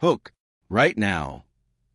Hook, right now,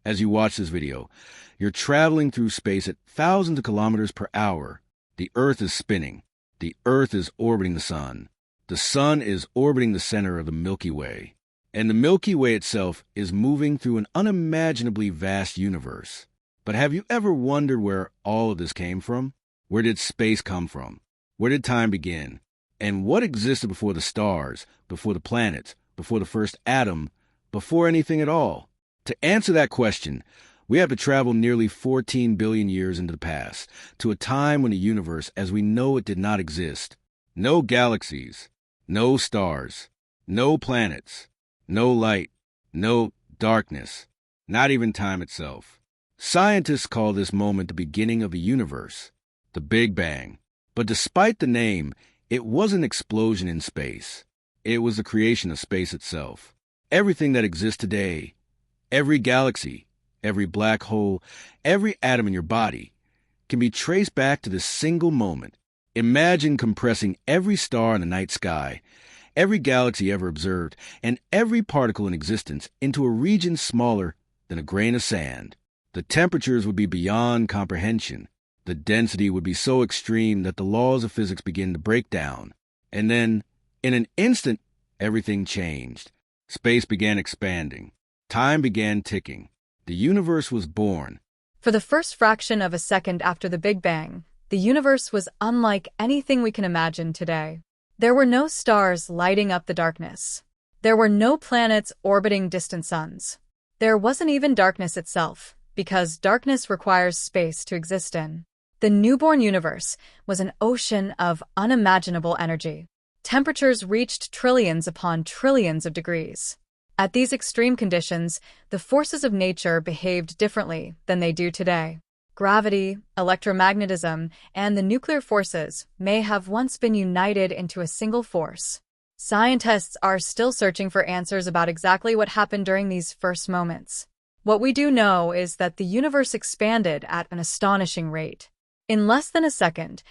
as you watch this video, you're traveling through space at thousands of kilometers per hour. The Earth is spinning. The Earth is orbiting the Sun. The Sun is orbiting the center of the Milky Way. And the Milky Way itself is moving through an unimaginably vast universe. But have you ever wondered where all of this came from? Where did space come from? Where did time begin? And what existed before the stars, before the planets, before the first atom, before anything at all? To answer that question, we have to travel nearly 14 billion years into the past, to a time when the universe as we know it did not exist. No galaxies, no stars, no planets, no light, no darkness, not even time itself. Scientists call this moment the beginning of the universe, the Big Bang. But despite the name, it was an explosion in space. It was the creation of space itself. Everything that exists today, every galaxy, every black hole, every atom in your body, can be traced back to this single moment. Imagine compressing every star in the night sky, every galaxy ever observed, and every particle in existence into a region smaller than a grain of sand. The temperatures would be beyond comprehension. The density would be so extreme that the laws of physics begin to break down. And then, in an instant, everything changed. Space began expanding. Time began ticking. The universe was born. For the first fraction of a second after the Big Bang, the universe was unlike anything we can imagine today. There were no stars lighting up the darkness. There were no planets orbiting distant suns. There wasn't even darkness itself, because darkness requires space to exist in. The newborn universe was an ocean of unimaginable energy. Temperatures reached trillions upon trillions of degrees. At these extreme conditions, the forces of nature behaved differently than they do today. Gravity, electromagnetism, and the nuclear forces may have once been united into a single force. Scientists are still searching for answers about exactly what happened during these first moments. What we do know is that the universe expanded at an astonishing rate. In less than a second,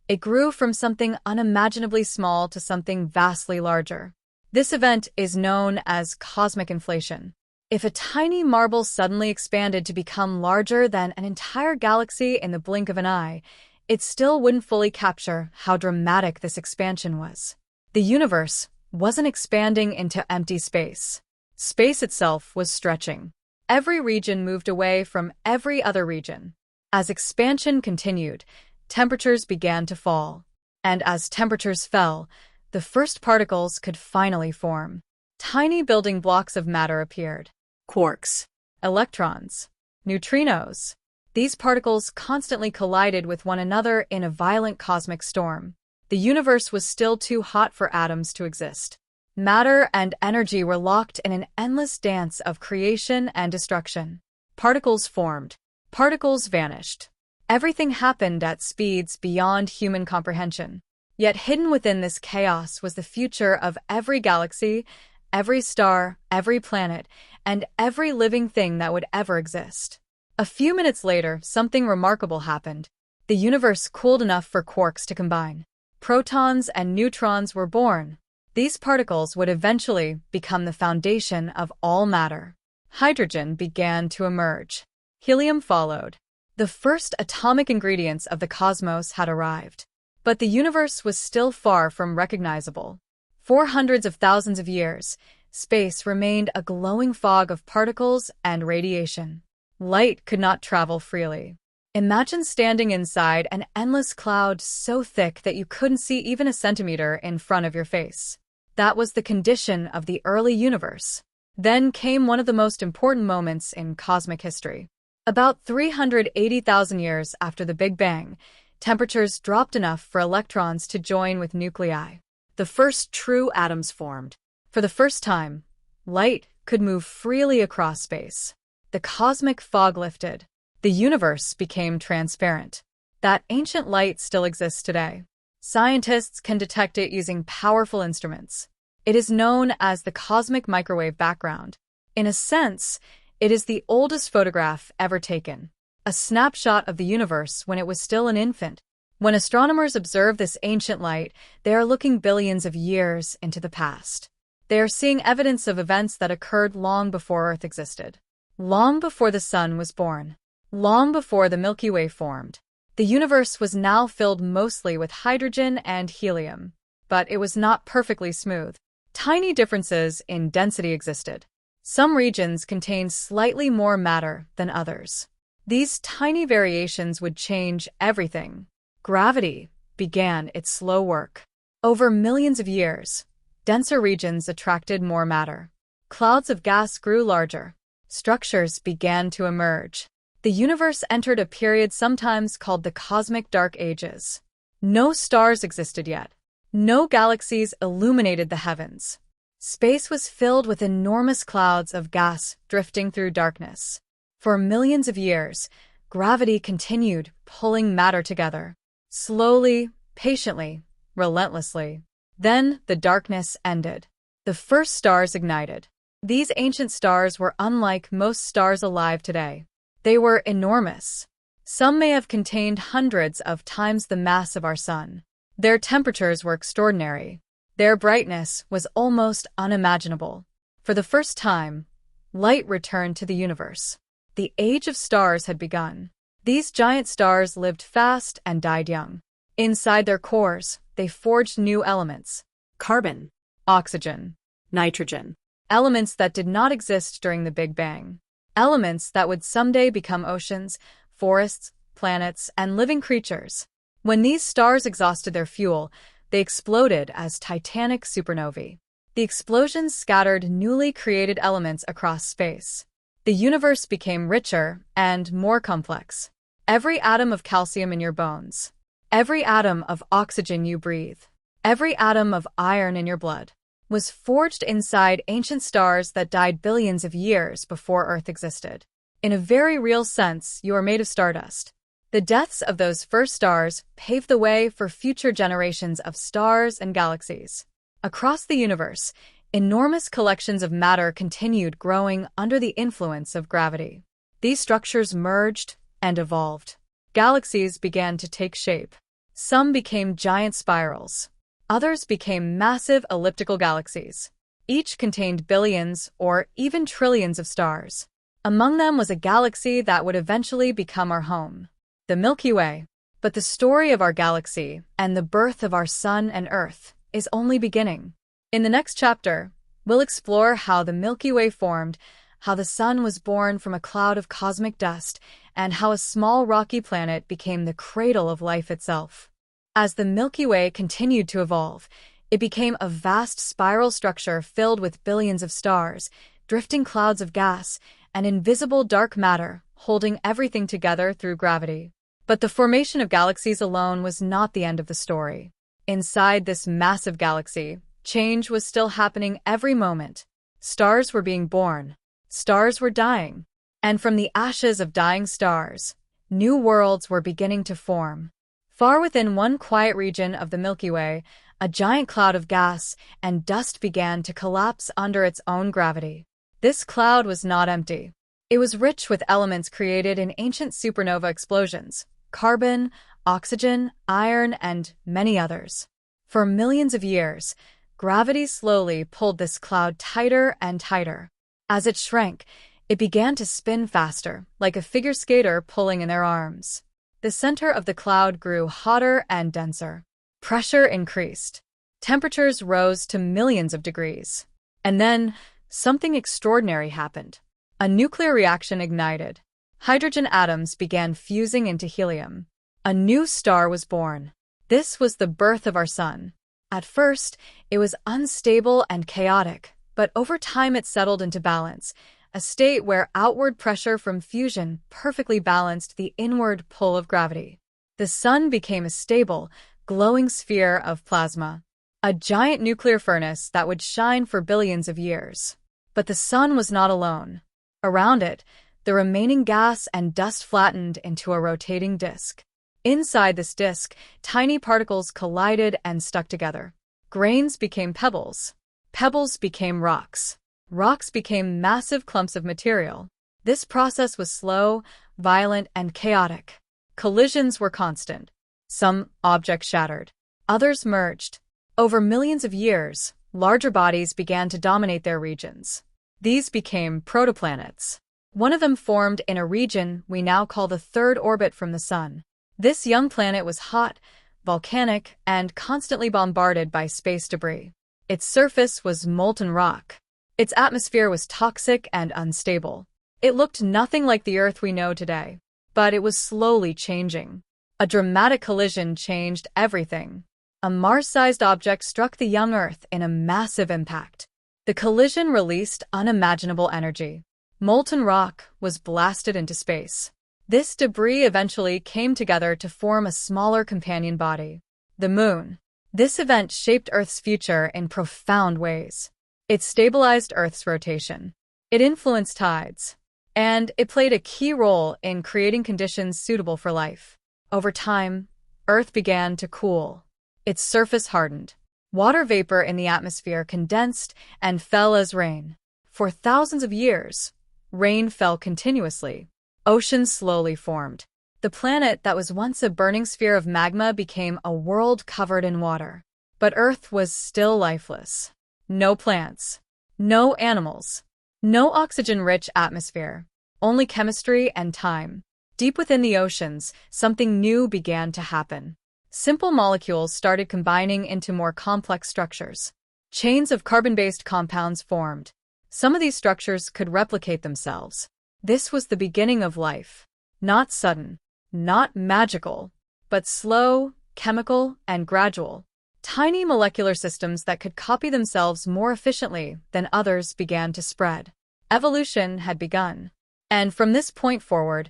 it grew from something unimaginably small to something vastly larger. This event is known as cosmic inflation. If a tiny marble suddenly expanded to become larger than an entire galaxy in the blink of an eye, it still wouldn't fully capture how dramatic this expansion was. The universe wasn't expanding into empty space. Space itself was stretching. Every region moved away from every other region. As expansion continued, temperatures began to fall. And as temperatures fell, the first particles could finally form. Tiny building blocks of matter appeared. Quarks, electrons, neutrinos. These particles constantly collided with one another in a violent cosmic storm. The universe was still too hot for atoms to exist. Matter and energy were locked in an endless dance of creation and destruction. Particles formed. Particles vanished. Everything happened at speeds beyond human comprehension. Yet hidden within this chaos was the future of every galaxy, every star, every planet, and every living thing that would ever exist. A few minutes later, something remarkable happened. The universe cooled enough for quarks to combine. Protons and neutrons were born. These particles would eventually become the foundation of all matter. Hydrogen began to emerge. Helium followed. The first atomic ingredients of the cosmos had arrived. But the universe was still far from recognizable. For hundreds of thousands of years, space remained a glowing fog of particles and radiation. Light could not travel freely. Imagine standing inside an endless cloud so thick that you couldn't see even a centimeter in front of your face. That was the condition of the early universe. Then came one of the most important moments in cosmic history. About 380,000 years after the Big Bang, temperatures dropped enough for electrons to join with nuclei. The first true atoms formed. For the first time, light could move freely across space. The cosmic fog lifted. The universe became transparent. That ancient light still exists today. Scientists can detect it using powerful instruments. It is known as the cosmic microwave background. In a sense, it is the oldest photograph ever taken, a snapshot of the universe when it was still an infant. When astronomers observe this ancient light, they are looking billions of years into the past. They are seeing evidence of events that occurred long before Earth existed. Long before the Sun was born. Long before the Milky Way formed. The universe was now filled mostly with hydrogen and helium. But it was not perfectly smooth. Tiny differences in density existed. Some regions contained slightly more matter than others. These tiny variations would change everything. Gravity began its slow work. Over millions of years, denser regions attracted more matter. Clouds of gas grew larger. Structures began to emerge. The universe entered a period sometimes called the cosmic dark ages. No stars existed yet. No galaxies illuminated the heavens. Space was filled with enormous clouds of gas drifting through darkness. For millions of years, gravity continued pulling matter together. Slowly, patiently, relentlessly. Then the darkness ended. The first stars ignited. These ancient stars were unlike most stars alive today. They were enormous. Some may have contained hundreds of times the mass of our sun. Their temperatures were extraordinary. Their brightness was almost unimaginable. For the first time, light returned to the universe. The age of stars had begun. These giant stars lived fast and died young. Inside their cores, they forged new elements. Carbon, oxygen, nitrogen. Elements that did not exist during the Big Bang. Elements that would someday become oceans, forests, planets, and living creatures. When these stars exhausted their fuel, they exploded as titanic supernovae. The explosions scattered newly created elements across space. The universe became richer and more complex. Every atom of calcium in your bones. Every atom of oxygen you breathe. Every atom of iron in your blood was forged inside ancient stars that died billions of years before Earth existed. In a very real sense, you are made of stardust. The deaths of those first stars paved the way for future generations of stars and galaxies. Across the universe, enormous collections of matter continued growing under the influence of gravity. These structures merged and evolved. Galaxies began to take shape. Some became giant spirals. Others became massive elliptical galaxies. Each contained billions or even trillions of stars. Among them was a galaxy that would eventually become our home. The Milky Way. But the story of our galaxy and the birth of our sun and Earth is only beginning. In the next chapter, we'll explore how the Milky Way formed, how the sun was born from a cloud of cosmic dust, and how a small rocky planet became the cradle of life itself. As the Milky Way continued to evolve, it became a vast spiral structure filled with billions of stars, drifting clouds of gas, and invisible dark matter holding everything together through gravity. But the formation of galaxies alone was not the end of the story. Inside this massive galaxy, change was still happening every moment. Stars were being born. Stars were dying. And from the ashes of dying stars, new worlds were beginning to form. Far within one quiet region of the Milky Way, a giant cloud of gas and dust began to collapse under its own gravity. This cloud was not empty. It was rich with elements created in ancient supernova explosions. Carbon, oxygen, iron, and many others. For millions of years, gravity slowly pulled this cloud tighter and tighter. As it shrank, it began to spin faster, like a figure skater pulling in their arms. The center of the cloud grew hotter and denser. Pressure increased. Temperatures rose to millions of degrees. And then, something extraordinary happened. A nuclear reaction ignited. Hydrogen atoms began fusing into helium. A new star was born. This was the birth of our sun. At first, it was unstable and chaotic, but over time it settled into balance, a state where outward pressure from fusion perfectly balanced the inward pull of gravity. The sun became a stable, glowing sphere of plasma, a giant nuclear furnace that would shine for billions of years. But the sun was not alone. Around it, the remaining gas and dust flattened into a rotating disk. Inside this disk, tiny particles collided and stuck together. Grains became pebbles. Pebbles became rocks. Rocks became massive clumps of material. This process was slow, violent, and chaotic. Collisions were constant. Some objects shattered. Others merged. Over millions of years, Larger bodies began to dominate their regions. These became protoplanets. One of them formed in a region we now call the third orbit from the Sun. This young planet was hot, volcanic, and constantly bombarded by space debris. Its surface was molten rock. Its atmosphere was toxic and unstable. It looked nothing like the Earth we know today, but it was slowly changing. A dramatic collision changed everything. A Mars-sized object struck the young Earth in a massive impact. The collision released unimaginable energy. Molten rock was blasted into space. This debris eventually came together to form a smaller companion body, the Moon. This event shaped Earth's future in profound ways. It stabilized Earth's rotation. It influenced tides. And it played a key role in creating conditions suitable for life. Over time, Earth began to cool. Its surface hardened. Water vapor in the atmosphere condensed and fell as rain. For thousands of years, rain fell continuously. Oceans slowly formed. The planet that was once a burning sphere of magma became a world covered in water. But Earth was still lifeless. No plants. No animals. No oxygen-rich atmosphere. Only chemistry and time. Deep within the oceans, something new began to happen. Simple molecules started combining into more complex structures. Chains of carbon-based compounds formed. Some of these structures could replicate themselves. This was the beginning of life. Not sudden, not magical, but slow, chemical, and gradual. Tiny molecular systems that could copy themselves more efficiently than others began to spread. Evolution had begun. And from this point forward,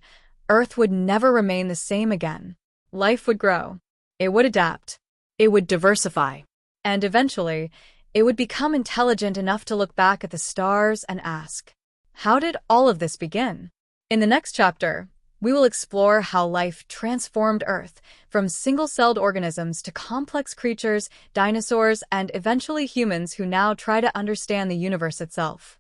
Earth would never remain the same again. Life would grow. It would adapt. It would diversify. And eventually, it would become intelligent enough to look back at the stars and ask, how did all of this begin? In the next chapter, we will explore how life transformed Earth from single-celled organisms to complex creatures, dinosaurs, and eventually humans who now try to understand the universe itself.